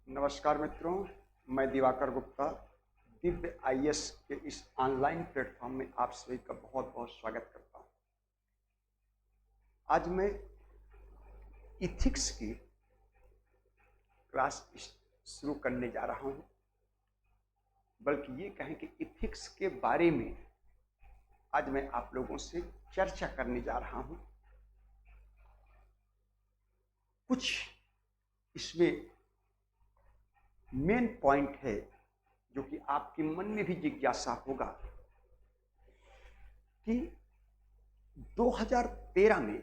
नमस्कार मित्रों, मैं दिवाकर गुप्ता दिव्य आईएएस के इस ऑनलाइन प्लेटफॉर्म में आप सभी का बहुत बहुत स्वागत करता हूं। आज मैं इथिक्स की क्लास शुरू करने जा रहा हूं, बल्कि ये कहें कि इथिक्स के बारे में आज मैं आप लोगों से चर्चा करने जा रहा हूं। कुछ इसमें मेन पॉइंट है जो कि आपके मन में भी जिज्ञासा होगा कि 2013 में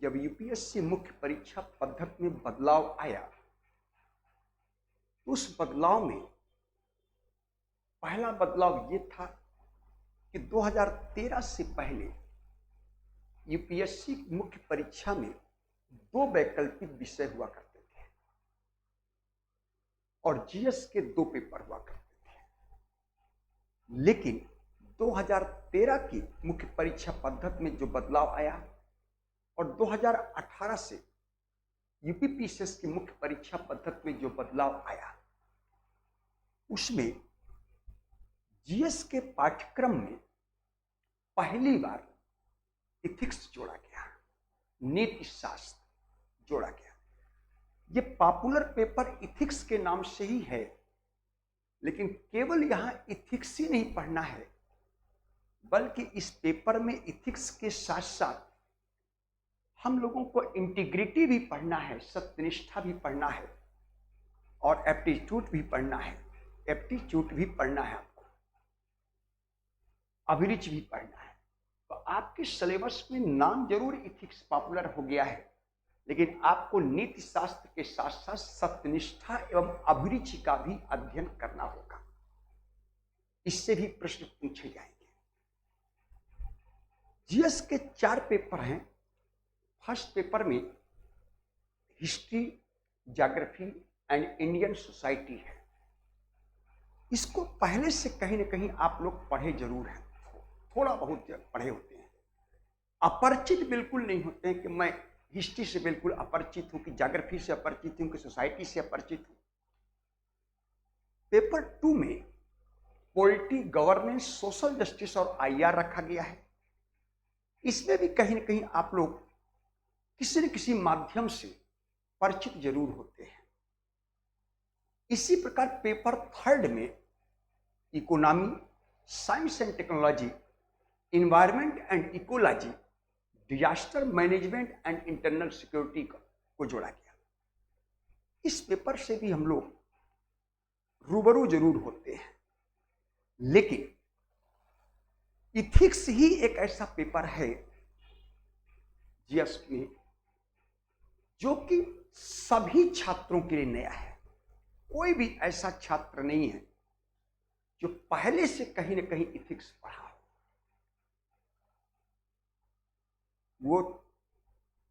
जब यूपीएससी मुख्य परीक्षा पद्धति में बदलाव आया, तो उस बदलाव में पहला बदलाव ये था कि 2013 से पहले यूपीएससी मुख्य परीक्षा में 2 वैकल्पिक विषय हुआ करते थे और जीएस के 2 पेपर हुआ करते थे। लेकिन 2013 की मुख्य परीक्षा पद्धति में जो बदलाव आया और 2018 से यूपीपीसीएस की मुख्य परीक्षा पद्धति में जो बदलाव आया, उसमें जीएस के पाठ्यक्रम में पहली बार इथिक्स जोड़ा गया, नीति शास्त्र जोड़ा गया। ये पॉपुलर पेपर इथिक्स के नाम से ही है, लेकिन केवल यहां इथिक्स ही नहीं पढ़ना है, बल्कि इस पेपर में इथिक्स के साथ साथ हम लोगों को इंटीग्रिटी भी पढ़ना है, सत्यनिष्ठा भी पढ़ना है और एप्टीट्यूड भी पढ़ना है। एप्टीट्यूड भी पढ़ना है, आपको अभिरुचि भी पढ़ना है। तो आपके सिलेबस में नाम जरूर इथिक्स पॉपुलर हो गया है, लेकिन आपको नीति शास्त्र के साथ साथ सत्यनिष्ठा एवं अभिरुचि का भी अध्ययन करना होगा। इससे भी प्रश्न पूछे जाएंगे। जीएस के 4 पेपर हैं। फर्स्ट पेपर में history, geography and Indian society है। इसको पहले से कहीं ना कहीं आप लोग पढ़े जरूर हैं, थोड़ा बहुत पढ़े होते हैं। अपरिचित बिल्कुल नहीं होते हैं कि मैं हिस्ट्री से बिल्कुल अपरिचित हूं, कि ज्योग्राफी से अपरिचित हूं, कि सोसाइटी से अपरिचित हूं। पेपर 2 में पॉलिटी, गवर्नेंस, सोशल जस्टिस और आईआर रखा गया है। इसमें भी कहीं ना कहीं आप लोग किसी न किसी माध्यम से परिचित जरूर होते हैं। इसी प्रकार पेपर 3 में economy, science and technology, environment and ecology, disaster management and internal security को जोड़ा गया। इस पेपर से भी हम लोग रूबरू जरूर होते हैं, लेकिन इथिक्स ही एक ऐसा पेपर है जीएस में जो कि सभी छात्रों के लिए नया है। कोई भी ऐसा छात्र नहीं है जो पहले से कहीं ना कहीं इथिक्स पढ़ा हो। वो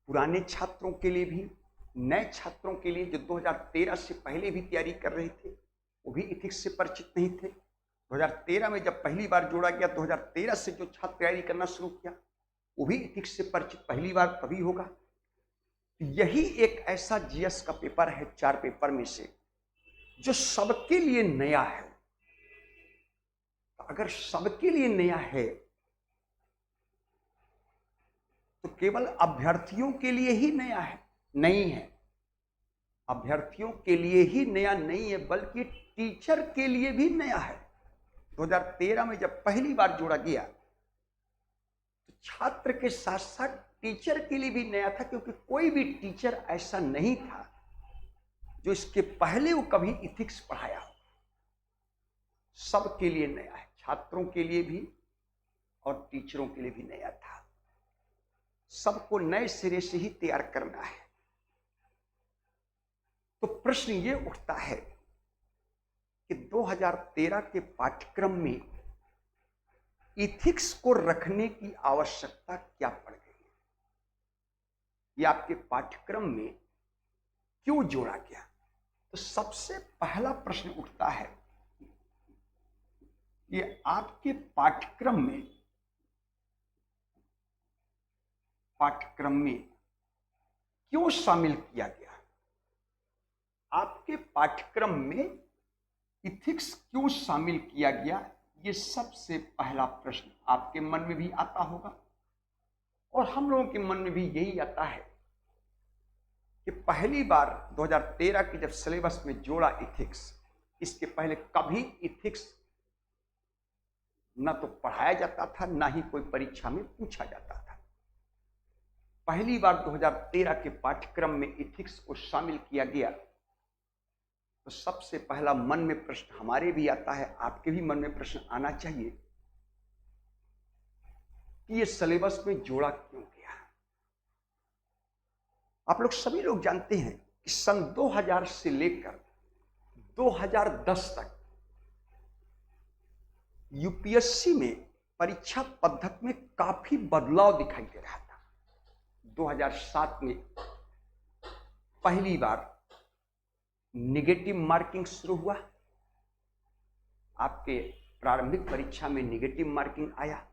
पुराने छात्रों के लिए भी, नए छात्रों के लिए जो 2013 से पहले भी तैयारी कर रहे थे, वो भी इथिक्स से परिचित नहीं थे। 2013 में जब पहली बार जोड़ा गया, 2013 से जो छात्र तैयारी करना शुरू किया, वो भी इथिक्स से परिचित पहली बार तभी होगा। यही एक ऐसा जीएस का पेपर है 4 पेपर में से जो सबके लिए नया है। अगर सबके लिए नया है तो केवल अभ्यर्थियों के लिए ही नया है नहीं है। अभ्यर्थियों के लिए ही नया नहीं है, बल्कि टीचर के लिए भी नया है। 2013 में जब पहली बार जोड़ा गया तो छात्र के साथ साथ टीचर के लिए भी नया था, क्योंकि कोई भी टीचर ऐसा नहीं था जो इसके पहले वो कभी इथिक्स पढ़ाया हो। सबके लिए नया है, छात्रों के लिए भी और टीचरों के लिए भी नया था। सबको नए सिरे से ही तैयार करना है। तो प्रश्न ये उठता है कि 2013 के पाठ्यक्रम में इथिक्स को रखने की आवश्यकता क्या पड़ गई, ये आपके पाठ्यक्रम में क्यों जोड़ा गया। तो सबसे पहला प्रश्न उठता है, ये आपके पाठ्यक्रम में क्यों शामिल किया गया। आपके पाठ्यक्रम में इथिक्स क्यों शामिल किया गया, ये सबसे पहला प्रश्न आपके मन में भी आता होगा और हम लोगों के मन में भी यही आता है कि पहली बार 2013 के जब सिलेबस में जोड़ा इथिक्स, इसके पहले कभी इथिक्स न तो पढ़ाया जाता था, ना ही कोई परीक्षा में पूछा जाता था। पहली बार 2013 के पाठ्यक्रम में इथिक्स को शामिल किया गया तो सबसे पहला मन में प्रश्न हमारे भी आता है, आपके भी मन में प्रश्न आना चाहिए कि ये सिलेबस में जोड़ा क्यों गया। आप लोग सभी लोग जानते हैं कि सन 2000 से लेकर 2010 तक यूपीएससी में परीक्षा पद्धति में काफी बदलाव दिखाई दे रहा था। 2007 में पहली बार निगेटिव मार्किंग शुरू हुआ। आपके प्रारंभिक परीक्षा में निगेटिव मार्किंग आया।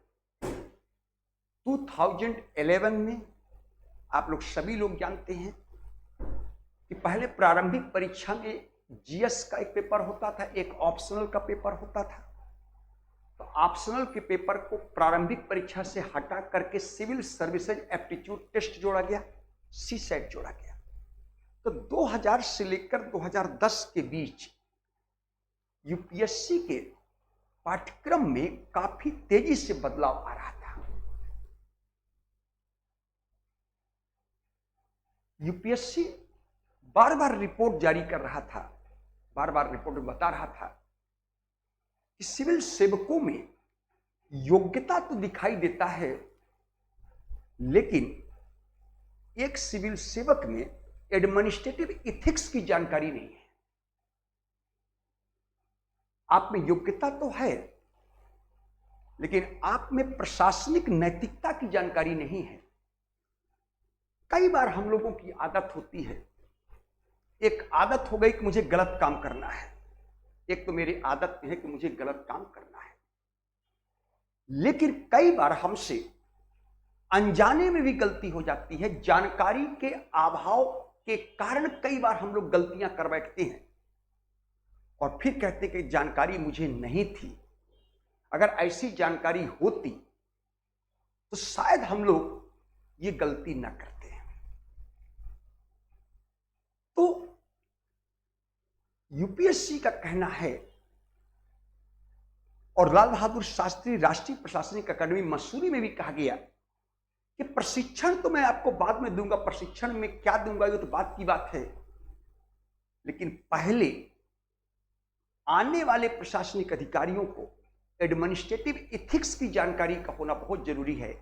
2011 में आप लोग सभी लोग जानते हैं कि पहले प्रारंभिक परीक्षा में जीएस का एक पेपर होता था, एक ऑप्शनल का पेपर होता था। तो ऑप्शनल के पेपर को प्रारंभिक परीक्षा से हटा करके सिविल सर्विसेज एप्टीट्यूड टेस्ट जोड़ा गया, सीसेट जोड़ा गया। तो 2000 से लेकर 2010 के बीच यूपीएससी के पाठ्यक्रम में काफी तेजी से बदलाव आ रहा था। यूपीएससी बार बार रिपोर्ट जारी कर रहा था, बार बार रिपोर्ट में बता रहा था कि सिविल सेवकों में योग्यता तो दिखाई देता है, लेकिन एक सिविल सेवक में एडमिनिस्ट्रेटिव इथिक्स की जानकारी नहीं है। आप में योग्यता तो है, लेकिन आप में प्रशासनिक नैतिकता की जानकारी नहीं है। कई बार हम लोगों की आदत होती है, एक आदत हो गई कि मुझे गलत काम करना है, एक तो मेरी आदत है कि मुझे गलत काम करना है, लेकिन कई बार हमसे अनजाने में भी गलती हो जाती है। जानकारी के अभाव के कारण कई बार हम लोग गलतियां कर बैठते हैं और फिर कहते कि जानकारी मुझे नहीं थी, अगर ऐसी जानकारी होती तो शायद हम लोग ये गलती ना करते। तो यूपीएससी का कहना है और लाल बहादुर शास्त्री राष्ट्रीय प्रशासनिक अकादमी मसूरी में भी कहा गया कि प्रशिक्षण तो मैं आपको बाद में दूंगा, प्रशिक्षण में क्या दूंगा ये तो बात की बात है, लेकिन पहले आने वाले प्रशासनिक अधिकारियों को एडमिनिस्ट्रेटिव इथिक्स की जानकारी का होना बहुत जरूरी है,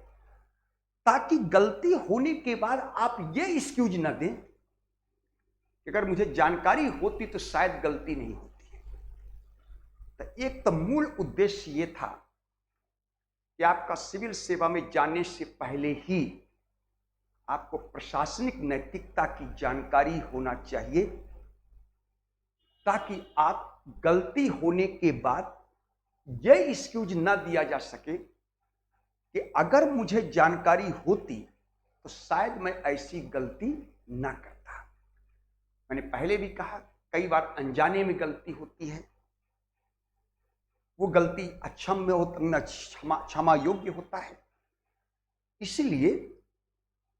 ताकि गलती होने के बाद आप ये एक्सक्यूज न दें कि अगर मुझे जानकारी होती तो शायद गलती नहीं होती है। तो एक तो मूल उद्देश्य ये था कि आपका सिविल सेवा में जाने से पहले ही आपको प्रशासनिक नैतिकता की जानकारी होना चाहिए, ताकि आप गलती होने के बाद यह एक्सक्यूज ना दिया जा सके कि अगर मुझे जानकारी होती तो शायद मैं ऐसी गलती ना करता। मैंने पहले भी कहा, कई बार अनजाने में गलती होती है, वो गलती अक्षम्य होता, क्षमा योग्य होता है। इसलिए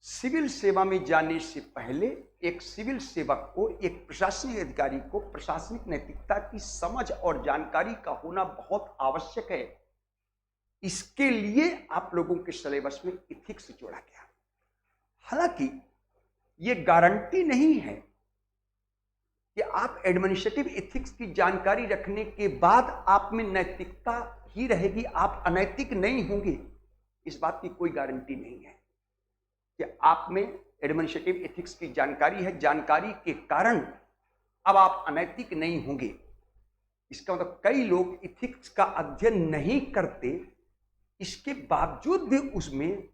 सिविल सेवा में जाने से पहले एक सिविल सेवक को, एक प्रशासनिक अधिकारी को प्रशासनिक नैतिकता की समझ और जानकारी का होना बहुत आवश्यक है। इसके लिए आप लोगों के सिलेबस में इथिक्स जोड़ा गया। हालांकि ये गारंटी नहीं है कि आप एडमिनिस्ट्रेटिव इथिक्स की जानकारी रखने के बाद आप में नैतिकता ही रहेगी, आप अनैतिक नहीं होंगे। इस बात की कोई गारंटी नहीं है कि आप में एडमिनिस्ट्रेटिव इथिक्स की जानकारी है, जानकारी के कारण अब आप अनैतिक नहीं होंगे। इसका मतलब कई लोग इथिक्स का अध्ययन नहीं करते, इसके बावजूद भी उसमें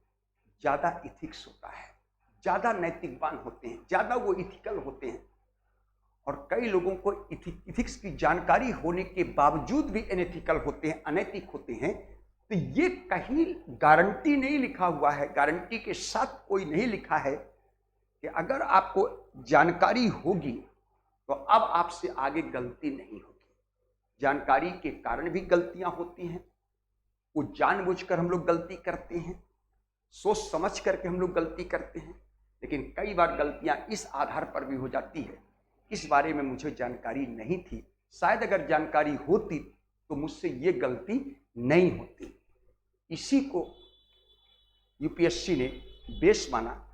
ज्यादा इथिक्स होता है, ज्यादा नैतिकवान होते हैं, ज्यादा वो इथिकल होते हैं। और कई लोगों को इथिक्स की जानकारी होने के बावजूद भी अनएथिकल होते हैं, अनैतिक होते हैं। तो ये कहीं गारंटी नहीं लिखा हुआ है, गारंटी के साथ कोई नहीं लिखा है कि अगर आपको जानकारी होगी तो अब आपसे आगे गलती नहीं होगी। जानकारी के कारण भी गलतियां होती हैं, वो जानबूझकर हम लोग गलती करते हैं, सोच समझ करके हम लोग गलती करते हैं, लेकिन कई बार गलतियां इस आधार पर भी हो जाती है, इस बारे में मुझे जानकारी नहीं थी, शायद अगर जानकारी होती तो मुझसे ये गलती नहीं होती। इसी को यूपीएससी ने बेस माना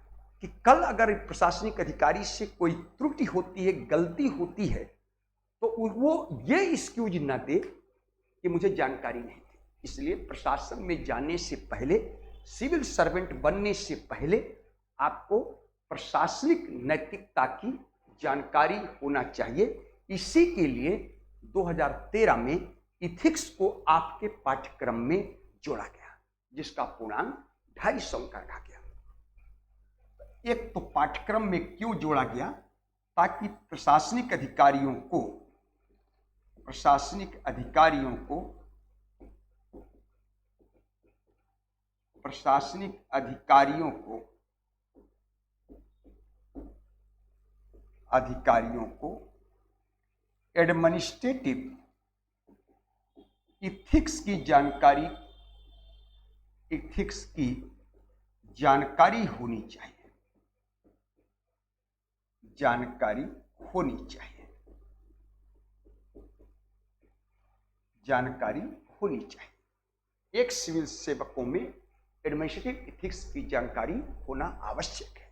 कि कल अगर प्रशासनिक अधिकारी से कोई त्रुटि होती है, गलती होती है, तो वो ये एक्सक्यूज ना दे कि मुझे जानकारी नहीं थी। इसलिए प्रशासन में जाने से पहले, सिविल सर्वेंट बनने से पहले आपको प्रशासनिक नैतिकता की जानकारी होना चाहिए। इसी के लिए 2013 में इथिक्स को आपके पाठ्यक्रम में जोड़ा गया, जिसका पूर्णांक 250 अंक का रखा गया। एक तो पाठ्यक्रम में क्यों जोड़ा गया, ताकि प्रशासनिक अधिकारियों को एडमिनिस्ट्रेटिव इथिक्स की जानकारी होनी चाहिए, जानकारी होनी चाहिए। एक सिविल सेवकों में एडमिनिस्ट्रेटिव इथिक्स की जानकारी होना आवश्यक है।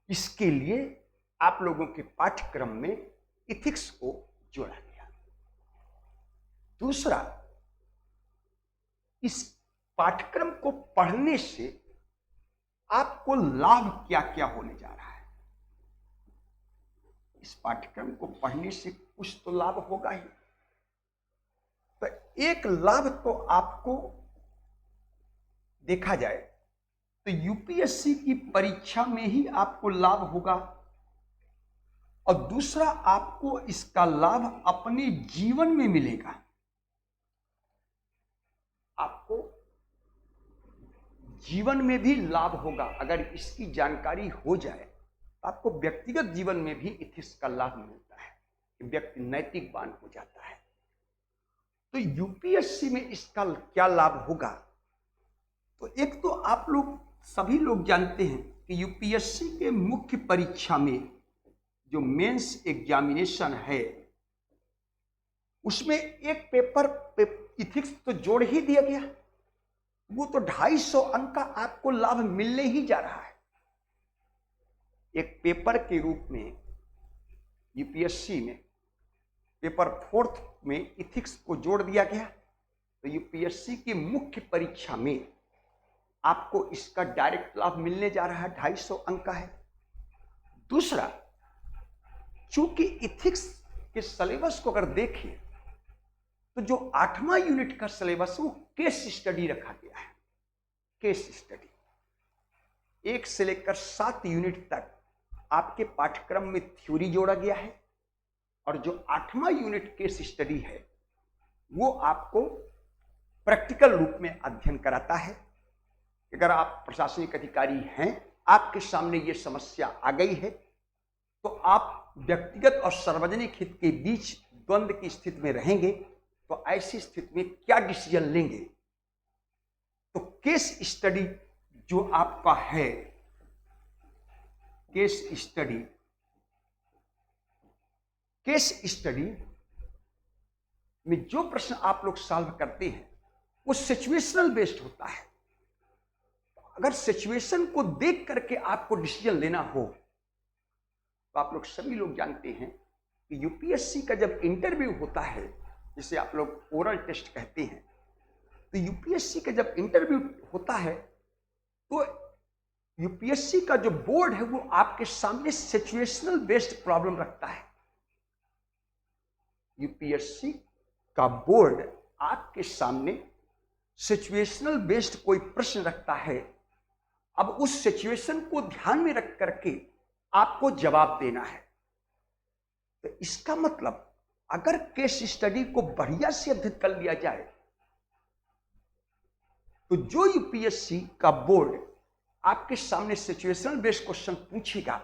इसके लिए आप लोगों के पाठ्यक्रम में इथिक्स को जोड़ा गया। दूसरा, इस पाठ्यक्रम को पढ़ने से आपको लाभ क्या क्या होने जा रहा है। इस पाठ्यक्रम को पढ़ने से कुछ तो लाभ होगा ही। तो एक लाभ तो आपको देखा जाए तो यूपीएससी की परीक्षा में ही आपको लाभ होगा, और दूसरा आपको इसका लाभ अपने जीवन में मिलेगा। आपको जीवन में भी लाभ होगा। अगर इसकी जानकारी हो जाए तो आपको व्यक्तिगत जीवन में भी इथिक्स का लाभ मिलता है कि व्यक्ति नैतिकवान हो जाता है। तो यूपीएससी में इसका क्या लाभ होगा, तो एक तो आप लोग सभी लोग जानते हैं कि यूपीएससी के मुख्य परीक्षा में जो मेंस एग्जामिनेशन है, उसमें एक पेपर इथिक्स तो जोड़ ही दिया गया। वो तो 250 अंक का आपको लाभ मिलने ही जा रहा है। एक पेपर के रूप में यूपीएससी में पेपर 4 में इथिक्स को जोड़ दिया गया, तो यूपीएससी की मुख्य परीक्षा में आपको इसका डायरेक्ट लाभ मिलने जा रहा है, 250 अंक का है। दूसरा, चूंकि इथिक्स के सिलेबस को अगर देखें तो जो 8वां यूनिट का सिलेबस वो केस स्टडी रखा गया है। केस स्टडी 1 से लेकर 7 यूनिट तक आपके पाठ्यक्रम में थ्योरी जोड़ा गया है, और जो 8वां यूनिट केस स्टडी है वो आपको प्रैक्टिकल रूप में अध्ययन कराता है। अगर आप प्रशासनिक अधिकारी हैं, आपके सामने ये समस्या आ गई है, तो आप व्यक्तिगत और सार्वजनिक हित के बीच द्वंद्व की स्थिति में रहेंगे, तो ऐसी स्थिति में क्या डिसीजन लेंगे। तो केस स्टडी जो आपका है, केस स्टडी में जो प्रश्न आप लोग सॉल्व करते हैं वो सिचुएशनल बेस्ड होता है। अगर सिचुएशन को देख करके आपको डिसीजन लेना हो, तो आप लोग सभी लोग जानते हैं कि यूपीएससी का जब इंटरव्यू होता है, जिसे आप लोग ओरल टेस्ट कहते हैं, तो यूपीएससी का जब इंटरव्यू होता है तो यूपीएससी का जो बोर्ड है वो आपके सामने सिचुएशनल बेस्ड प्रॉब्लम रखता है। यूपीएससी का बोर्ड आपके सामने सिचुएशनल बेस्ड कोई प्रश्न रखता है। अब उस सिचुएशन को ध्यान में रख करके आपको जवाब देना है। तो इसका मतलब अगर केस स्टडी को बढ़िया से अध्ययन कर लिया जाए, तो जो यूपीएससी का बोर्ड आपके सामने सिचुएशनल बेस्ड क्वेश्चन पूछेगा,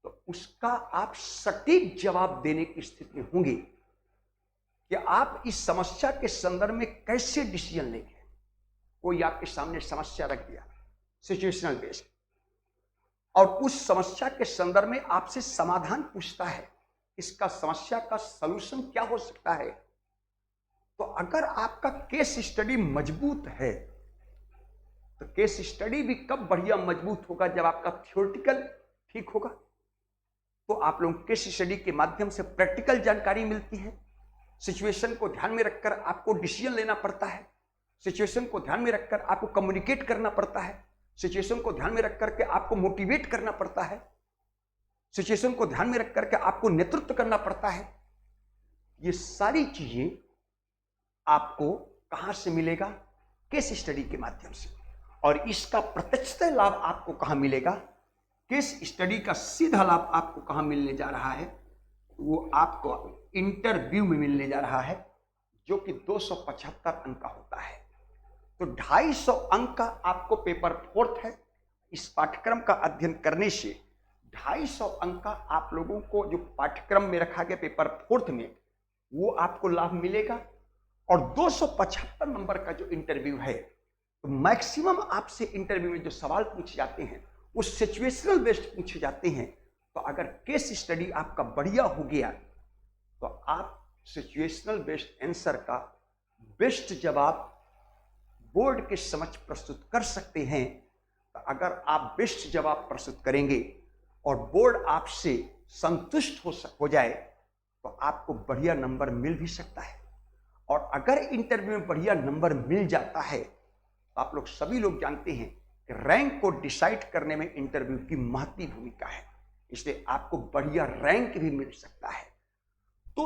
तो उसका आप सटीक जवाब देने की स्थिति में होंगे कि आप इस समस्या के संदर्भ में कैसे डिसीजन लेंगे। कोई आपके सामने समस्या रख दिया, सिचुएशनल बेस्ड, और उस समस्या के संदर्भ में आपसे समाधान पूछता है, इसका समस्या का सलूशन क्या हो सकता है। तो अगर आपका केस स्टडी मजबूत है, तो केस स्टडी भी कब बढ़िया मजबूत होगा, जब आपका थ्योरेटिकल ठीक होगा। तो आप लोगों को केस स्टडी के माध्यम से प्रैक्टिकल जानकारी मिलती है, सिचुएशन को ध्यान में रखकर आपको डिसीजन लेना पड़ता है, सिचुएशन को ध्यान में रखकर आपको कम्युनिकेट करना पड़ता है, सिचुएशन को ध्यान में रख करके आपको मोटिवेट करना पड़ता है, सिचुएशन को ध्यान में रख करके आपको नेतृत्व करना पड़ता है। ये सारी चीजें आपको कहां से मिलेगा? केस स्टडी के माध्यम से। और इसका प्रत्यक्षतः लाभ आपको कहां मिलेगा? केस स्टडी का सीधा लाभ आपको कहां मिलने जा रहा है? वो आपको इंटरव्यू में मिलने जा रहा है, जो कि 275 अंक का होता है। तो 250 अंक का आपको पेपर फोर्थ है। इस पाठ्यक्रम का अध्ययन करने से 250 अंक का आप लोगों को जो पाठ्यक्रम में रखा गया पेपर फोर्थ में, वो आपको लाभ मिलेगा। और 275 नंबर का जो इंटरव्यू है, तो मैक्सिमम आपसे इंटरव्यू में जो सवाल पूछे जाते हैं वो सिचुएशनल बेस्ड पूछे जाते हैं। तो अगर केस स्टडी आपका बढ़िया हो गया तो आप सिचुएशनल बेस्ड आंसर का बेस्ट जवाब बोर्ड के समक्ष प्रस्तुत कर सकते हैं। तो अगर आप बेस्ट जवाब प्रस्तुत करेंगे और बोर्ड आपसे संतुष्ट हो जाए तो आपको बढ़िया नंबर मिल भी सकता है। और अगर इंटरव्यू में बढ़िया नंबर मिल जाता है तो आप लोग सभी लोग जानते हैं कि रैंक को डिसाइड करने में इंटरव्यू की महत्वपूर्ण भूमिका है, इसलिए आपको बढ़िया रैंक भी मिल सकता है। तो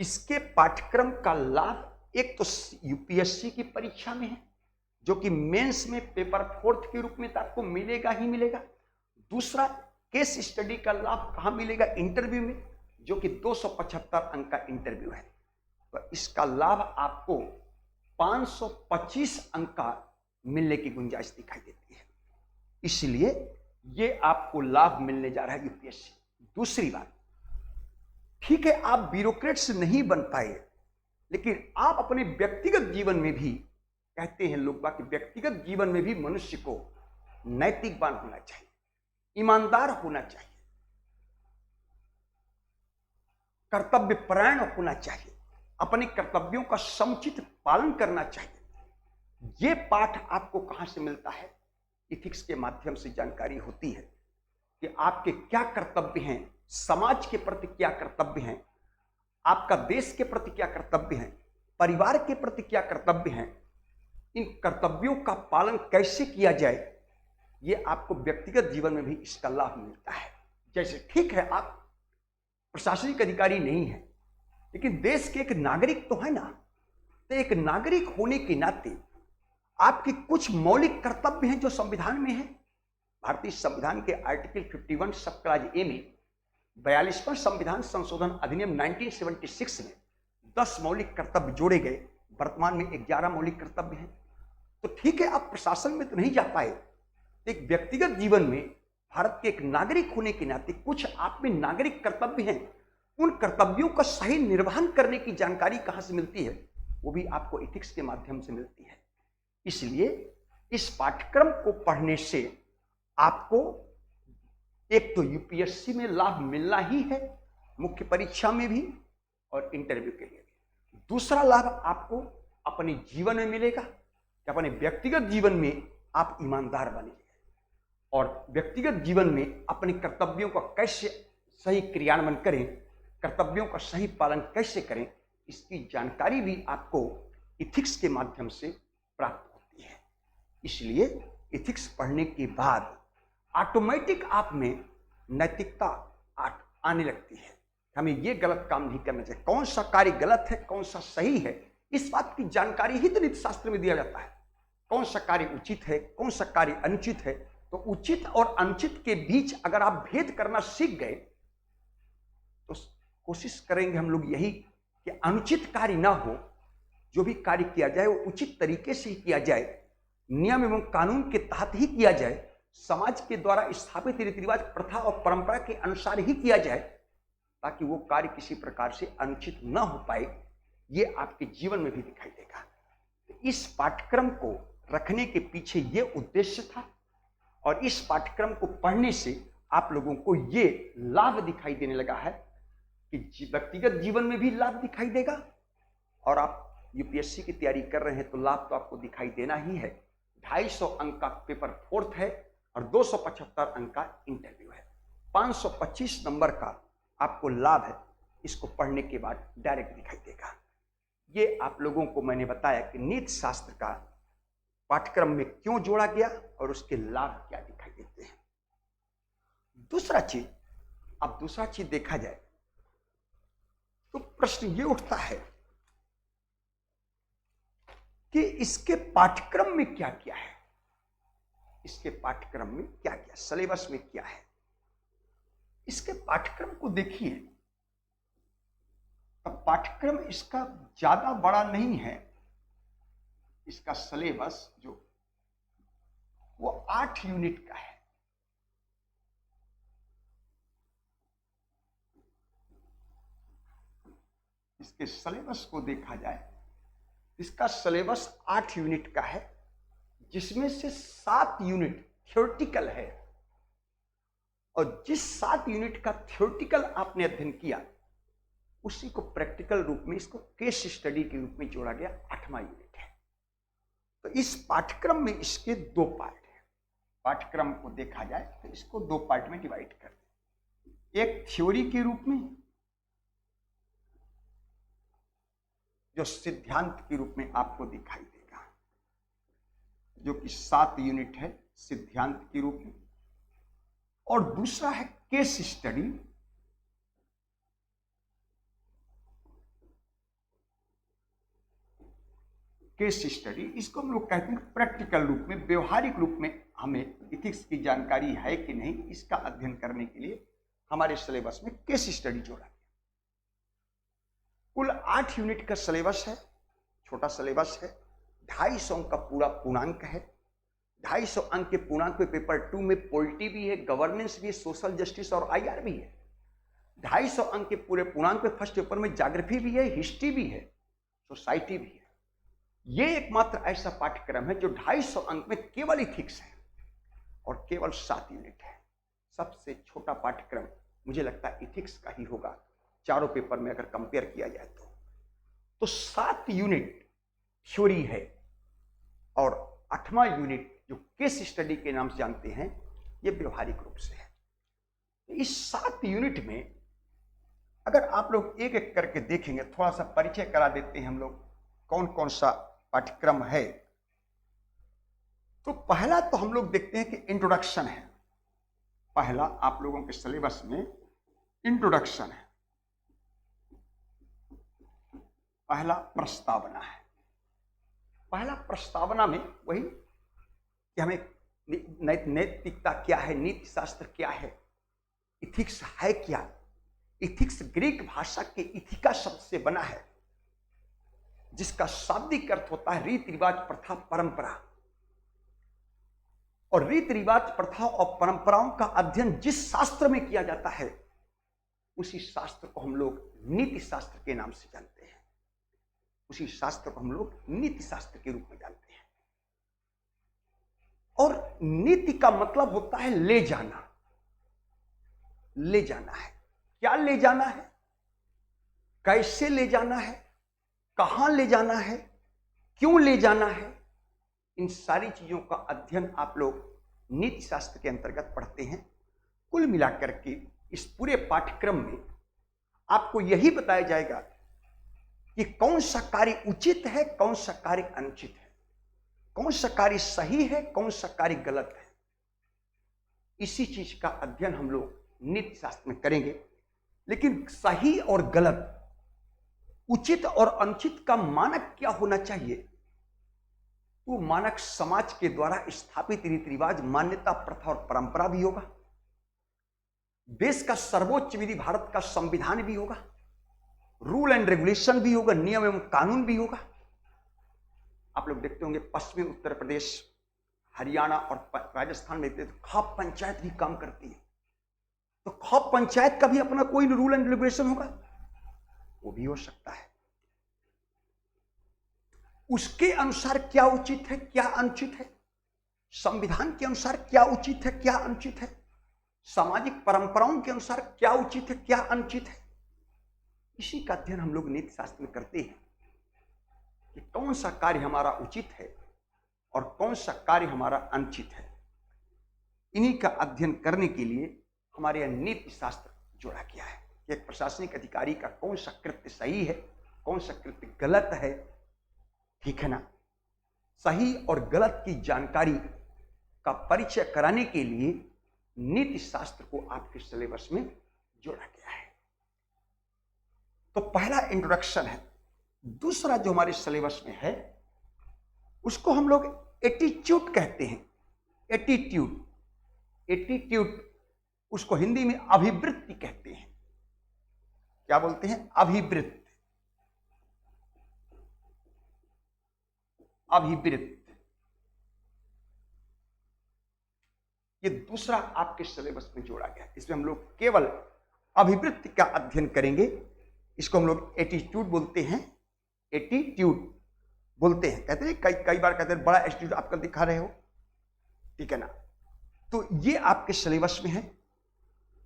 इसके पाठ्यक्रम का लाभ एक तो यूपीएससी की परीक्षा में है, जो कि मेंस में पेपर फोर्थ के रूप में तो आपको मिलेगा ही मिलेगा। दूसरा, केस स्टडी का लाभ कहां मिलेगा? इंटरव्यू में, जो कि 275 अंक का इंटरव्यू है। तो इसका लाभ आपको 525 अंक का मिलने की गुंजाइश दिखाई देती है, इसलिए ये आपको लाभ मिलने जा रहा है यूपीएससी। दूसरी बात, ठीक है आप ब्यूरोक्रेट से नहीं बन पाए, लेकिन आप अपने व्यक्तिगत जीवन में भी, कहते हैं लोग बाकी, व्यक्तिगत जीवन में भी मनुष्य को नैतिकवान होना चाहिए, ईमानदार होना चाहिए, कर्तव्यपरायण होना चाहिए, अपने कर्तव्यों का समुचित पालन करना चाहिए। यह पाठ आपको कहां से मिलता है? इथिक्स के माध्यम से जानकारी होती है कि आपके क्या कर्तव्य हैं, समाज के प्रति क्या कर्तव्य हैं, आपका देश के प्रति क्या कर्तव्य हैं, परिवार के प्रति क्या कर्तव्य हैं। इन कर्तव्यों का पालन कैसे किया जाए, ये आपको व्यक्तिगत जीवन में भी इसका लाभ मिलता है। जैसे ठीक है आप प्रशासनिक अधिकारी नहीं है, लेकिन देश के एक नागरिक तो है ना। तो एक नागरिक होने के नाते आपके कुछ मौलिक कर्तव्य हैं जो संविधान में है। भारतीय संविधान के आर्टिकल 51 सब क्लाज ए में 42वां संविधान संशोधन अधिनियम 1976 में 10 मौलिक कर्तव्य जोड़े गए। वर्तमान में 11 मौलिक कर्तव्य हैं। तो ठीक है आप प्रशासन में तो नहीं जा पाए, एक व्यक्तिगत जीवन में भारत के एक नागरिक होने के नाते कुछ आप में नागरिक कर्तव्य हैं। उन कर्तव्यों का सही निर्वहन करने की जानकारी कहां से मिलती है? वो भी आपको एथिक्स के माध्यम से मिलती है। इसलिए इस पाठ्यक्रम को पढ़ने से आपको एक तो यूपीएससी में लाभ मिलना ही है, मुख्य परीक्षा में भी और इंटरव्यू के लिए भी। दूसरा लाभ आपको अपने जीवन में मिलेगा कि अपने व्यक्तिगत जीवन में आप ईमानदार बनेंगे और व्यक्तिगत जीवन में अपने कर्तव्यों का कैसे सही क्रियान्वयन करें, कर्तव्यों का सही पालन कैसे करें, इसकी जानकारी भी आपको इथिक्स के माध्यम से प्राप्त होती है। इसलिए इथिक्स पढ़ने के बाद ऑटोमेटिक आप में नैतिकता आने लगती है। हमें ये गलत काम नहीं करना चाहिए, कौन सा कार्य गलत है कौन सा सही है, इस बात की जानकारी ही तो नीति शास्त्र में दिया जाता है। कौन सा कार्य उचित है कौन सा कार्य अनुचित है, तो उचित और अनुचित के बीच अगर आप भेद करना सीख गए तो कोशिश करेंगे हम लोग यही कि अनुचित कार्य ना हो, जो भी कार्य किया जाए वो उचित तरीके से ही किया जाए, नियम एवं कानून के तहत ही किया जाए, समाज के द्वारा स्थापित रीति रिवाज, प्रथा और परंपरा के अनुसार ही किया जाए, ताकि वो कार्य किसी प्रकार से अनुचित न हो पाए, ये आपके जीवन में भी दिखाई देगा। तो इस पाठ्यक्रम को रखने के पीछे ये उद्देश्य था, और इस पाठ्यक्रम को पढ़ने से आप लोगों को ये लाभ दिखाई देने लगा है कि व्यक्तिगत जीवन में भी लाभ दिखाई देगा, और आप यूपीएससी की तैयारी कर रहे हैं तो लाभ तो आपको दिखाई देना ही है। 250 अंक का पेपर 4th है और 275 अंक का इंटरव्यू है। 525 नंबर का आपको लाभ है, इसको पढ़ने के बाद डायरेक्ट दिखाई देगा। ये आप लोगों को मैंने बताया कि नीति शास्त्र का पाठ्यक्रम में क्यों जोड़ा गया और उसके लाभ क्या दिखाई देते हैं। दूसरा चीज देखा जाए तो प्रश्न ये उठता है कि इसके पाठ्यक्रम में क्या क्या है, इसके पाठ्यक्रम में क्या क्या, सिलेबस में क्या है। इसके पाठ्यक्रम को देखिए, अब पाठ्यक्रम इसका ज्यादा बड़ा नहीं है। इसका सिलेबस जो वो 8 यूनिट का है। इसके सिलेबस को देखा जाए, इसका सिलेबस 8 यूनिट का है, जिसमें से 7 यूनिट थ्योरेटिकल है, और जिस 7 यूनिट का थ्योरेटिकल आपने अध्ययन किया, उसी को प्रैक्टिकल रूप में, इसको केस स्टडी के रूप में जोड़ा गया। 8वां यूनिट है। तो इस पाठ्यक्रम में इसके 2 पार्ट हैं। पाठ्यक्रम को देखा जाए तो इसको 2 पार्ट में डिवाइड कर दें। एक थ्योरी के रूप में, जो सिद्धांत के रूप में आपको दिखाई देगा, जो कि 7 यूनिट है सिद्धांत के रूप में, और दूसरा है केस स्टडी, केस स्टडी। इसको हम लोग कहते हैं प्रैक्टिकल रूप में, व्यवहारिक रूप में हमें इथिक्स की जानकारी है कि नहीं, इसका अध्ययन करने के लिए हमारे सिलेबस में केस स्टडी जोड़ा। कुल 8 यूनिट का सिलेबस है, छोटा सिलेबस है। 250 अंक का पूरा पूर्णांक है। 250 अंक के पूर्णांक में पेपर 2 में पॉलिटी भी है, गवर्नेंस भी है, सोशल जस्टिस और आईआर भी है। 250 अंक के पूरे पूर्णांक में फर्स्ट पेपर में ज्योग्राफी भी है, हिस्ट्री भी है, सोसाइटी भी है। ये एकमात्र ऐसा पाठ्यक्रम है जो 250 अंक में केवल इथिक्स है और केवल 7 यूनिट है। सबसे छोटा पाठ्यक्रम मुझे लगता है इथिक्स का ही होगा, चारों पेपर में अगर कंपेयर किया जाए तो 7 यूनिट थ्योरी है, और 8वां यूनिट जो केस स्टडी के नाम से जानते हैं, ये व्यवहारिक रूप से है। इस 7 यूनिट में अगर आप लोग एक एक करके देखेंगे, थोड़ा सा परिचय करा देते हैं हम लोग कौन कौन सा पाठ्यक्रम है। तो पहला तो हम लोग देखते हैं कि इंट्रोडक्शन है। पहला आप लोगों के सिलेबस में इंट्रोडक्शन है, पहला प्रस्तावना है। पहला प्रस्तावना में वही कि हमें नैतिकता क्या है, नीति शास्त्र क्या है, इथिक्स है क्या। इथिक्स ग्रीक भाषा के इथिका शब्द से बना है, जिसका शाब्दिक अर्थ होता है रीति रिवाज, प्रथा, परंपरा। और रीति रिवाज, प्रथा और परंपराओं का अध्ययन जिस शास्त्र में किया जाता है, उसी शास्त्र को हम लोग नीति शास्त्र के नाम से जानते हैं। उसी शास्त्र को हम लोग नीति शास्त्र के रूप में जानते हैं। और नीति का मतलब होता है ले जाना। ले जाना है, क्या ले जाना है, कैसे ले जाना है, कहां ले जाना है, क्यों ले जाना है। इन सारी चीजों का अध्ययन आप लोग नीति शास्त्र के अंतर्गत पढ़ते हैं। कुल मिलाकर के इस पूरे पाठ्यक्रम में आपको यही बताया जाएगा कि कौन सा कार्य उचित है, कौन सा कार्य अनुचित है, कौन सा कार्य सही है, कौन सा कार्य गलत है। इसी चीज का अध्ययन हम लोग नीति शास्त्र में करेंगे। लेकिन सही और गलत, उचित और अनुचित का मानक क्या होना चाहिए, वो मानक समाज के द्वारा स्थापित रीति रिवाज, मान्यता, प्रथा और परंपरा भी होगा। देश का सर्वोच्च विधि भारत का संविधान भी होगा, रूल एंड रेगुलेशन भी होगा, नियम एवं कानून भी होगा। आप लोग देखते होंगे पश्चिमी उत्तर प्रदेश हरियाणा और राजस्थान में देखते तो खाप पंचायत भी काम करती है, तो खाप पंचायत का भी अपना कोई रूल एंड रेगुलेशन होगा, वो भी हो सकता है। उसके अनुसार क्या उचित है क्या अनुचित है, संविधान के अनुसार क्या उचित है क्या अनुचित है, सामाजिक परंपराओं के अनुसार क्या उचित है क्या अनुचित है, इसी का अध्ययन हम लोग नीति शास्त्र में करते हैं कि कौन सा कार्य हमारा उचित है और कौन सा कार्य हमारा अनुचित है। इन्हीं का अध्ययन करने के लिए हमारे यहाँ नीति शास्त्र जोड़ा गया है कि एक प्रशासनिक अधिकारी का कौन सा कृत्य सही है कौन सा कृत्य गलत है, ठीक है ना। सही और गलत की जानकारी का परिचय कराने के लिए नीति शास्त्र को आपके सिलेबस में जोड़ा गया है। तो पहला इंट्रोडक्शन है। दूसरा जो हमारे सिलेबस में है उसको हम लोग एटीट्यूड कहते हैं। एटीट्यूड, एटीट्यूड उसको हिंदी में अभिवृत्ति कहते हैं। क्या बोलते हैं? अभिवृत्ति। अभिवृत्ति ये दूसरा आपके सिलेबस में जोड़ा गया। इसमें हम लोग केवल अभिवृत्ति का अध्ययन करेंगे। इसको हम लोग एटीट्यूड बोलते हैं। एटीट्यूड बोलते हैं, कहते हैं कई बार कहते हैं बड़ा एटीट्यूड आप कल दिखा रहे हो, ठीक है ना। तो ये आपके सिलेबस में है।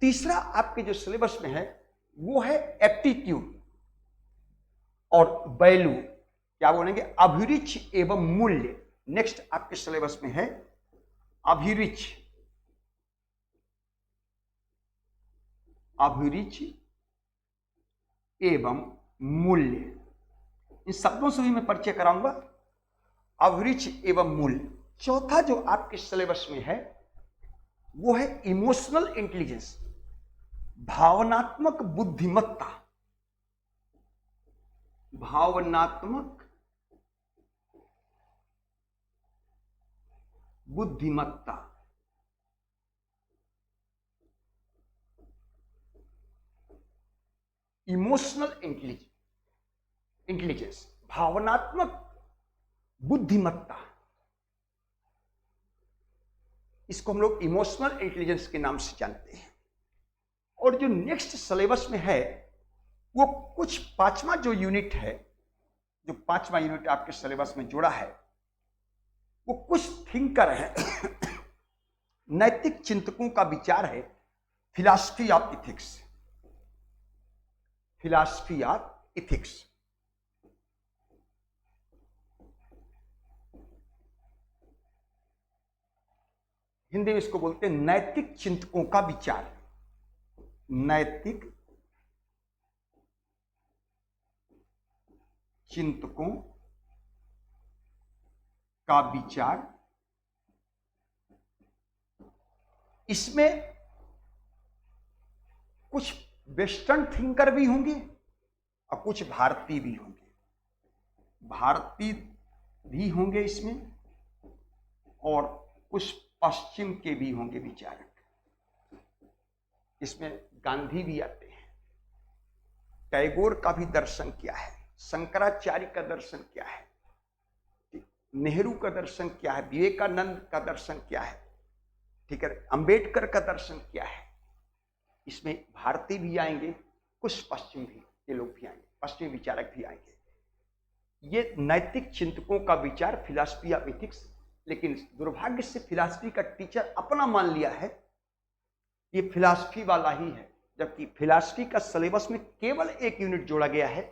तीसरा आपके जो सिलेबस में है वो है एप्टीट्यूड और वैल्यू। क्या बोलेंगे? अभिरुचि एवं मूल्य। नेक्स्ट आपके सिलेबस में है अभिरुचि, अभिरुचि एवं मूल्य। इन शब्दों से भी मैं परिचय कराऊंगा। अभिरुचि एवं मूल्य। चौथा जो आपके सिलेबस में है वो है इमोशनल इंटेलिजेंस, भावनात्मक बुद्धिमत्ता। भावनात्मक बुद्धिमत्ता। इमोशनल इंटेलिजेंस, भावनात्मक बुद्धिमत्ता, इसको हम लोग इमोशनल इंटेलिजेंस के नाम से जानते हैं। और जो नेक्स्ट सिलेबस में है वो कुछ पांचवा जो यूनिट है, जो पांचवा यूनिट आपके सिलेबस में जुड़ा है, वो कुछ थिंकर है, नैतिक चिंतकों का विचार है, philosophy of ethics. Philosophy of ethics. Hindi में इसको बोलते हैं नैतिक चिंतकों का विचार। नैतिक चिंतकों का विचार। इसमें कुछ वेस्टर्न थिंकर भी होंगे और कुछ भारतीय भी होंगे। भारतीय भी होंगे इसमें और कुछ पश्चिम के भी होंगे विचारक। इसमें गांधी भी आते हैं। टैगोर का भी दर्शन क्या है, शंकराचार्य का दर्शन क्या है, नेहरू का दर्शन क्या है, विवेकानंद का दर्शन क्या है, ठीक है, अंबेडकर का दर्शन क्या है। इसमें भारतीय भी आएंगे, कुछ पश्चिम भी ये लोग भी आएंगे, पश्चिमी विचारक भी आएंगे। ये नैतिक चिंतकों का विचार, फिलॉसफी ऑफ एथिक्स। लेकिन दुर्भाग्य से फिलॉसफी का टीचर अपना मान लिया है ये फिलॉसफी वाला ही है, जबकि फिलॉसफी का सिलेबस में केवल एक यूनिट जोड़ा गया है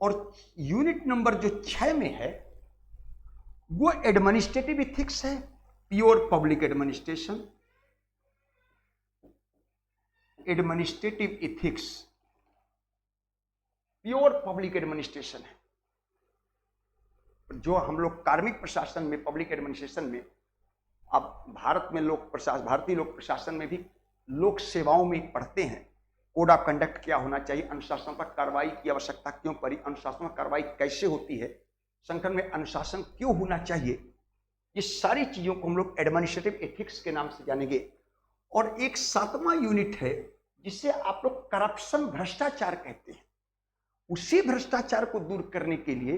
और यूनिट नंबर जो 6 में है वो एडमिनिस्ट्रेटिव एथिक्स है, pure public administration. Administrative ethics pure public administration है। जो हम लोग कार्मिक प्रशासन में, पब्लिक एडमिनिस्ट्रेशन में, अब भारत में लोक प्रशासन, भारतीय लोक प्रशासन में भी लोक सेवाओं में पढ़ते हैं कोड ऑफ कंडक्ट क्या होना चाहिए, अनुशासन पर कार्रवाई की आवश्यकता क्यों पड़ी, अनुशासन पर कार्रवाई कैसे होती है, संगठन में अनुशासन क्यों होना चाहिए। ये सारी चीजों को हम लोग एडमिनिस्ट्रेटिव एथिक्स के नाम से जानेंगे। और एक 7वां यूनिट है जिसे आप लोग करप्शन, भ्रष्टाचार कहते हैं। उसी भ्रष्टाचार को दूर करने के लिए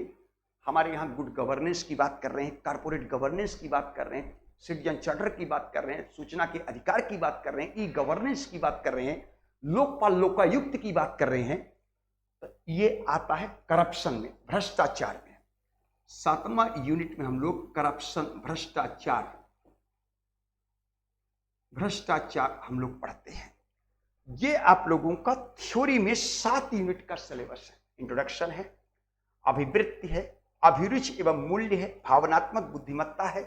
हमारे यहाँ गुड गवर्नेंस की बात कर रहे हैं, कारपोरेट गवर्नेंस की बात कर रहे हैं, सिटीजन चार्टर की बात कर रहे हैं, सूचना के अधिकार की बात कर रहे हैं, ई गवर्नेंस की बात कर रहे हैं, लोकपाल लोकायुक्त की बात कर रहे हैं, तो ये आता है करप्शन में, भ्रष्टाचार में। 7वां यूनिट में हम लोग करप्शन, भ्रष्टाचार हम लोग पढ़ते हैं। ये आप लोगों का थ्योरी में 7 यूनिट का सिलेबस है। इंट्रोडक्शन है, अभिवृत्ति है, अभिरुचि एवं मूल्य है, भावनात्मक बुद्धिमत्ता है,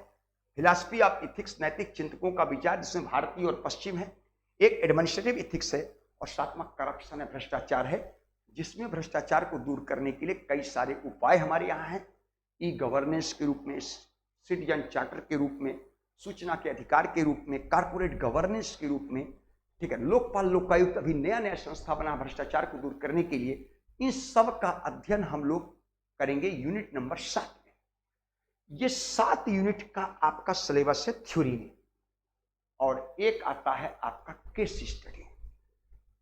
फिलॉसफी ऑफ इथिक्स नैतिक चिंतकों का विचार जिसमें भारतीय और पश्चिम है, एक एडमिनिस्ट्रेटिव इथिक्स है, और 7वां करप्शन है, भ्रष्टाचार है, जिसमें भ्रष्टाचार को दूर करने के लिए कई सारे उपाय हमारे यहाँ हैं। ई गवर्नेंस के रूप में, सिटीजन चार्टर के रूप में, सूचना के अधिकार के रूप में, कारपोरेट गवर्नेंस के रूप में, ठीक है, लोकपाल लोकायुक्त अभी नया नया संस्था बना भ्रष्टाचार को दूर करने के लिए। इन सब का अध्ययन हम लोग करेंगे यूनिट नंबर 7 में। ये 7 यूनिट का आपका सिलेबस है थ्योरी में, और एक आता है आपका केस स्टडी।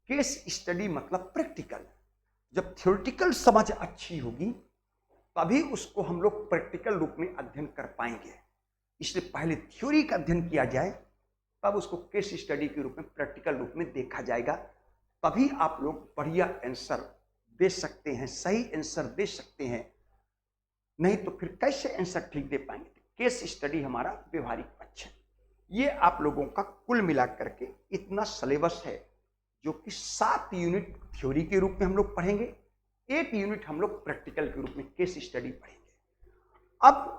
केस स्टडी मतलब प्रैक्टिकल। जब थ्योरेटिकल समझ अच्छी होगी तभी उसको हम लोग प्रैक्टिकल रूप में अध्ययन कर पाएंगे। इसलिए पहले थ्योरी का अध्ययन किया जाए, तब उसको केस स्टडी के रूप में, प्रैक्टिकल रूप में देखा जाएगा। तभी आप लोग बढ़िया आंसर दे सकते हैं, सही आंसर दे सकते हैं। नहीं तो फिर कैसे आंसर ठीक दे पाएंगे? केस स्टडी हमारा व्यवहारिक पक्ष है। ये आप लोगों का कुल मिलाकर के इतना सिलेबस है, जो कि 7 यूनिट थ्योरी के रूप में हम लोग पढ़ेंगे, 1 यूनिट हम लोग प्रैक्टिकल के रूप में केस स्टडी पढ़ेंगे। अब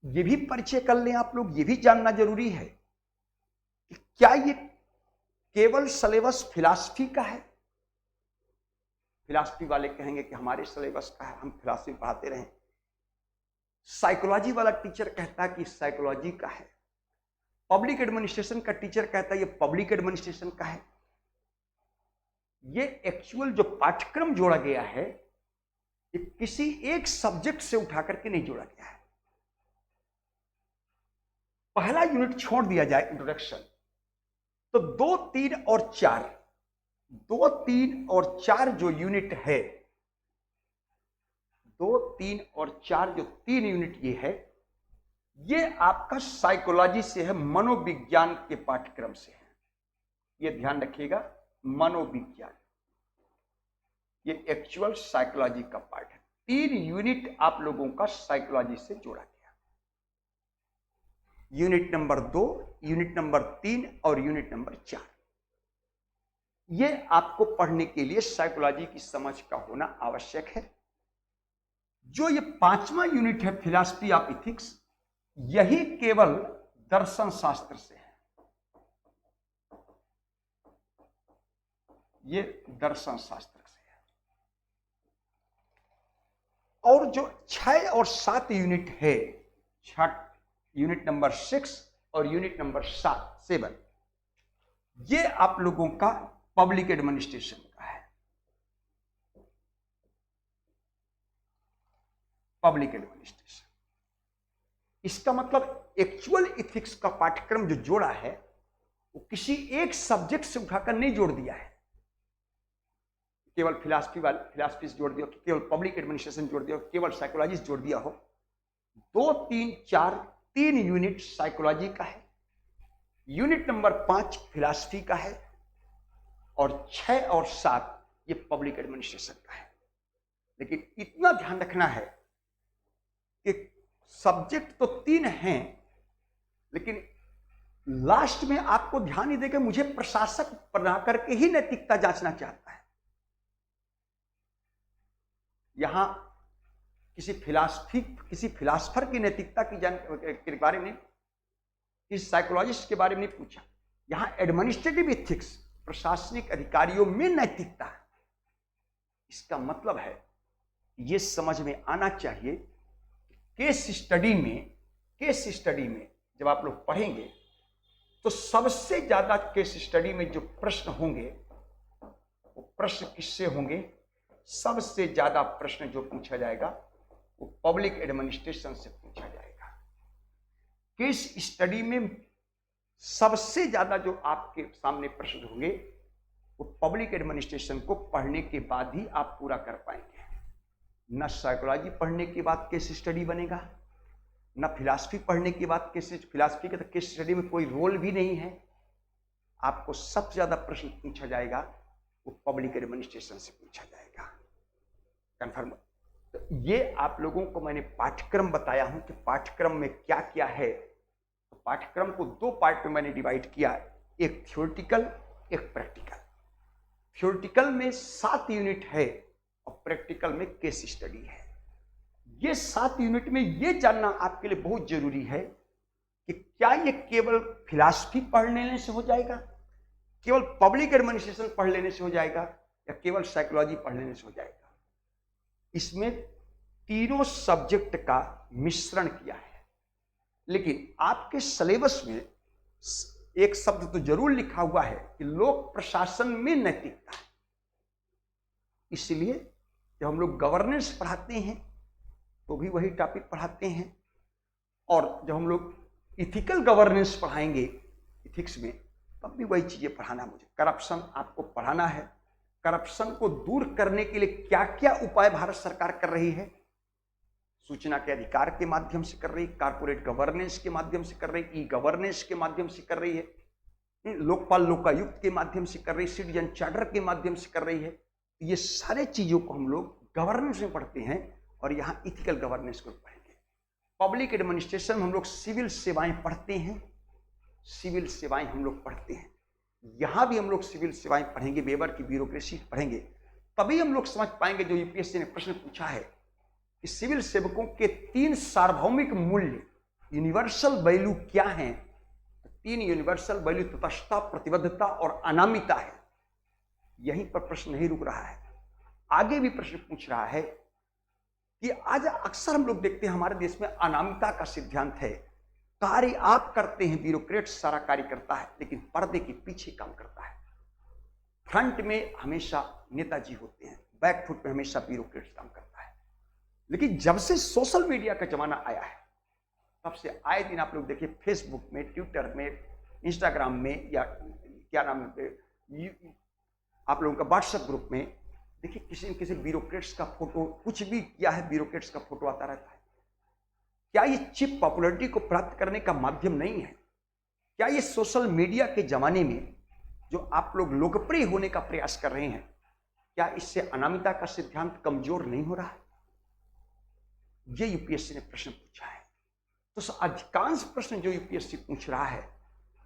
ये भी परिचय कर लें आप लोग, ये भी जानना जरूरी है कि क्या ये केवल सिलेबस फिलॉसफी का है? फिलॉसफी वाले कहेंगे कि हमारे सिलेबस का है, हम फिलॉसफी पढ़ाते रहें। साइकोलॉजी वाला टीचर कहता है कि साइकोलॉजी का है। पब्लिक एडमिनिस्ट्रेशन का टीचर कहता है ये पब्लिक एडमिनिस्ट्रेशन का है। ये एक्चुअल जो पाठ्यक्रम जोड़ा गया है, ये किसी एक सब्जेक्ट से उठा करके नहीं जोड़ा गया है। पहला यूनिट छोड़ दिया जाए इंट्रोडक्शन, तो 2, 3 और 4 जो यूनिट है, 2, 3 और 4 जो 3 यूनिट ये है, ये आपका साइकोलॉजी से है, मनोविज्ञान के पाठ्यक्रम से है। ये ध्यान रखिएगा, मनोविज्ञान, ये एक्चुअल साइकोलॉजी का पार्ट है। 3 यूनिट आप लोगों का साइकोलॉजी से जोड़ा गया। यूनिट नंबर 2, यूनिट नंबर 3 और यूनिट नंबर 4, ये आपको पढ़ने के लिए साइकोलॉजी की समझ का होना आवश्यक है। जो ये 5वां यूनिट है, फिलॉसफी ऑफ इथिक्स, यही केवल दर्शन शास्त्र से है। ये दर्शन शास्त्र से है। और जो 6 और 7 यूनिट है, यूनिट नंबर 6 और यूनिट नंबर 7, ये आप लोगों का पब्लिक एडमिनिस्ट्रेशन का है। पब्लिक एडमिनिस्ट्रेशन, इसका मतलब एक्चुअल इथिक्स का पाठ्यक्रम जो जोड़ा है, वो किसी एक सब्जेक्ट से उठाकर नहीं जोड़ दिया है। केवल फिलॉसफी से जोड़ दिया, केवल पब्लिक एडमिनिस्ट्रेशन जोड़ दिया, केवल साइकोलॉजी से जोड़ दिया हो। 2, 3, 4, 3 यूनिट साइकोलॉजी का है, यूनिट नंबर 5 फिलॉसफी का है, और 6 और 7 ये पब्लिक एडमिनिस्ट्रेशन का है। लेकिन इतना ध्यान रखना है कि सब्जेक्ट तो 3 हैं, लेकिन लास्ट में आपको ध्यान ही देकर मुझे प्रशासक बना करके ही नैतिकता जांचना चाहता है। यहां किसी फिलासफर की नैतिकता के बारे में, किसी साइकोलॉजिस्ट के बारे में नहीं पूछा। यहां एडमिनिस्ट्रेटिव इथिक्स, प्रशासनिक अधिकारियों में नैतिकता है। इसका मतलब है, यह समझ में आना चाहिए, केस स्टडी में जब आप लोग पढ़ेंगे तो सबसे ज्यादा केस स्टडी में जो प्रश्न होंगे, वो प्रश्न किससे होंगे? सबसे ज्यादा प्रश्न जो पूछा जाएगा वो पब्लिक एडमिनिस्ट्रेशन से पूछा जाएगा। केस स्टडी में सबसे ज्यादा जो आपके सामने प्रश्न होंगे, वो पब्लिक एडमिनिस्ट्रेशन को पढ़ने के बाद ही आप पूरा कर पाएंगे। न साइकोलॉजी पढ़ने के बाद केस स्टडी बनेगा, न फिलॉसफी पढ़ने के बाद फिलॉसफी के तो केस स्टडी में कोई रोल भी नहीं है। आपको सबसे ज्यादा प्रश्न पूछा जाएगा वो पब्लिक एडमिनिस्ट्रेशन से पूछा जाएगा, कंफर्म। तो ये आप लोगों को मैंने पाठ्यक्रम बताया हूं कि पाठ्यक्रम में क्या क्या है। तो पाठ्यक्रम को 2 पार्ट में मैंने डिवाइड किया, एक थ्योरेटिकल, एक प्रैक्टिकल। थ्योरेटिकल में 7 यूनिट है और प्रैक्टिकल में केस स्टडी है। ये 7 यूनिट में ये जानना आपके लिए बहुत जरूरी है कि क्या ये केवल फिलॉसफी पढ़ लेने से हो जाएगा, केवल पब्लिक एडमिनिस्ट्रेशन पढ़ लेने से हो जाएगा, या केवल साइकोलॉजी पढ़ लेने से हो जाएगा। इसमें तीनों सब्जेक्ट का मिश्रण किया है। लेकिन आपके सिलेबस में एक शब्द तो जरूर लिखा हुआ है कि लोक प्रशासन में नैतिकता। इसलिए जब हम लोग गवर्नेंस पढ़ाते हैं तो भी वही टॉपिक पढ़ाते हैं, और जब हम लोग इथिकल गवर्नेंस पढ़ाएंगे इथिक्स में तब भी वही चीजें पढ़ाना। मुझे करप्शन आपको पढ़ाना है। करप्शन को दूर करने के लिए क्या क्या उपाय भारत सरकार कर रही है, सूचना के अधिकार के माध्यम से कर रही है, कारपोरेट गवर्नेंस के माध्यम से कर रही है, ई गवर्नेंस के माध्यम से कर रही है, लोकपाल लोकायुक्त के माध्यम से कर रही है, सिटीजन चार्टर के माध्यम से कर रही है। ये सारे चीजों को हम लोग गवर्नेंस में पढ़ते हैं और यहाँ इथिकल गवर्नेंस को पढ़ेंगे। पब्लिक एडमिनिस्ट्रेशन में हम लोग सिविल सेवाएं पढ़ते हैं, सिविल सेवाएं हम लोग पढ़ते हैं। यहां भी हम लोग सिविल सेवाएं पढ़ेंगे, वेबर की ब्यूरोक्रेसी पढ़ेंगे, तभी हम लोग समझ पाएंगे जो यूपीएससी ने प्रश्न पूछा है कि सिविल सेवकों के 3 सार्वभौमिक मूल्य, यूनिवर्सल वैल्यू क्या है। 3 यूनिवर्सल वैल्यू तटस्थता, प्रतिबद्धता और अनामिता है। यहीं पर प्रश्न नहीं रुक रहा है, आगे भी प्रश्न पूछ रहा है कि आज अक्सर हम लोग देखते हैं हमारे देश में अनामिता का सिद्धांत है। कार्य आप करते हैं, ब्यूरोक्रेट सारा कार्य करता है, लेकिन पर्दे के पीछे काम करता है। फ्रंट में हमेशा नेताजी होते हैं, बैक फुट में हमेशा ब्यूरोक्रेट काम करता है। लेकिन जब से सोशल मीडिया का जमाना आया है तब से आए दिन आप लोग देखिए फेसबुक में, ट्विटर में, इंस्टाग्राम में, या क्या नाम है, आप लोगों का व्हाट्सएप ग्रुप में देखिए किसी न किसी ब्यूरोक्रेट्स का फोटो, कुछ भी किया है ब्यूरोक्रेट्स का फोटो आता रहता है। क्या ये चिप पॉपुलैरिटी को प्राप्त करने का माध्यम नहीं है? क्या ये सोशल मीडिया के जमाने में जो आप लोग लोकप्रिय होने का प्रयास कर रहे हैं, क्या इससे अनामिता का सिद्धांत कमजोर नहीं हो रहा है? ये यूपीएससी ने प्रश्न पूछा है। तो अधिकांश प्रश्न जो यूपीएससी पूछ रहा है,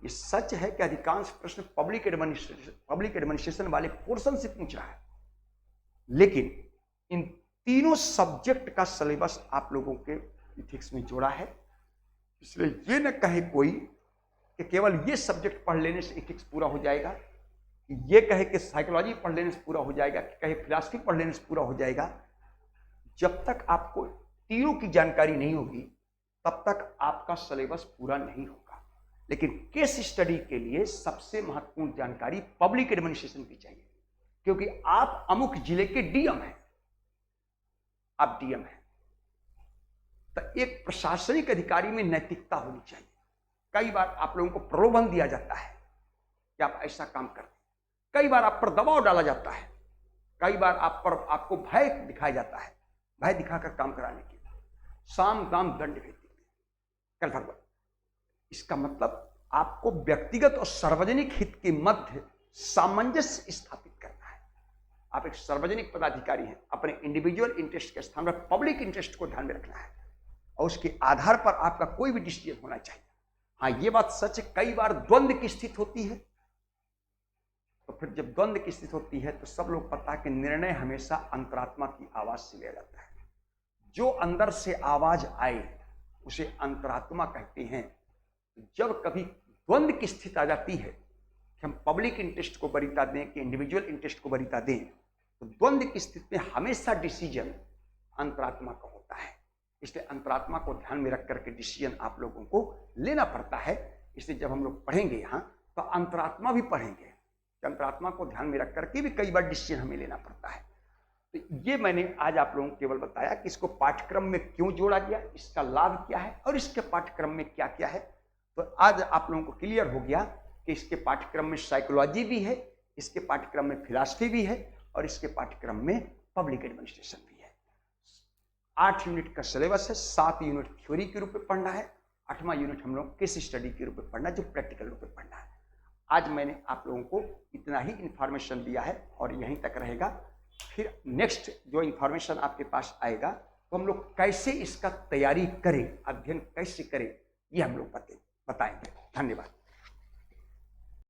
ये सच है कि अधिकांश प्रश्न पब्लिक एडमिनिस्ट्रेशन वाले पोर्शन से पूछ रहा है, लेकिन इन तीनों सब्जेक्ट का सिलेबस आप लोगों के इथिक्स में जोड़ा है। इसलिए ये न कहे कोई कि केवल ये सब्जेक्ट पढ़ लेने से इथिक्स पूरा हो जाएगा, ये कहे कि साइकोलॉजी पढ़ लेने से पूरा हो जाएगा, कहे फिलॉसफी पढ़ लेने से पूरा हो जाएगा। जब तक आपको तीनों की जानकारी नहीं होगी तब तक आपका सिलेबस पूरा नहीं होगा। लेकिन केस स्टडी के लिए सबसे महत्वपूर्ण जानकारी पब्लिक एडमिनिस्ट्रेशन की चाहिए, क्योंकि आप अमुक जिले के डीएम हैं, आप डीएम हैं, तो एक प्रशासनिक अधिकारी में नैतिकता होनी चाहिए। कई बार आप लोगों को प्रलोभन दिया जाता है कि आप ऐसा काम करें, कई बार आप पर दबाव डाला जाता है, कई बार आपको भय दिखाया जाता है, भय दिखाकर काम कराने के लिए साम दाम दंड भेजते हैं, कल। इसका मतलब आपको व्यक्तिगत और सार्वजनिक हित के मध्य सामंजस्य स्थापित करना है। आप एक सार्वजनिक पदाधिकारी हैं, अपने इंडिविजुअल इंटरेस्ट के स्थान पर पब्लिक इंटरेस्ट को ध्यान में रखना है और उसके आधार पर आपका कोई भी डिसीजन होना चाहिए। हाँ, ये बात सच है, कई बार द्वंद्व की स्थिति होती है, तो फिर जब द्वंद्व की स्थिति होती है तो सब लोग पता है कि निर्णय हमेशा अंतरात्मा की आवाज से लिया जाता है। जो अंदर से आवाज आए उसे अंतरात्मा कहते हैं। जब कभी द्वंद्व की स्थिति आ जाती है कि हम पब्लिक इंटरेस्ट को वरीयता दें कि इंडिविजुअल इंटरेस्ट को वरीयता दें, तो द्वंद्व की स्थिति में हमेशा डिसीजन अंतरात्मा का होता है। इसलिए अंतरात्मा को ध्यान में रख करके डिसीजन आप लोगों को लेना पड़ता है। इसलिए जब हम लोग पढ़ेंगे यहाँ तो अंतरात्मा भी पढ़ेंगे, अंतरात्मा को ध्यान में रख करके भी कई बार डिसीजन हमें लेना पड़ता है। तो ये मैंने आज आप लोगों को केवल बताया कि इसको पाठ्यक्रम में क्यों जोड़ा गया, इसका लाभ क्या है और इसके पाठ्यक्रम में क्या क्या है। तो आज आप लोगों को क्लियर हो गया कि इसके पाठ्यक्रम में साइकोलॉजी भी है, इसके पाठ्यक्रम में फिलॉसफी भी है और इसके पाठ्यक्रम में पब्लिक एडमिनिस्ट्रेशन भी है। 8 यूनिट का सिलेबस है, 7 यूनिट थ्योरी के रूप में पढ़ना है, 8वां यूनिट हम लोग केस स्टडी के रूप में पढ़ना है, जो प्रैक्टिकल रूप में पढ़ना है। आज मैंने आप लोगों को इतना ही इंफॉर्मेशन दिया है और यहीं तक रहेगा। फिर नेक्स्ट जो इंफॉर्मेशन आपके पास आएगा तो हम लोग कैसे इसका तैयारी करें, अध्ययन कैसे करें, ये हम लोग बताएंगे। धन्यवाद।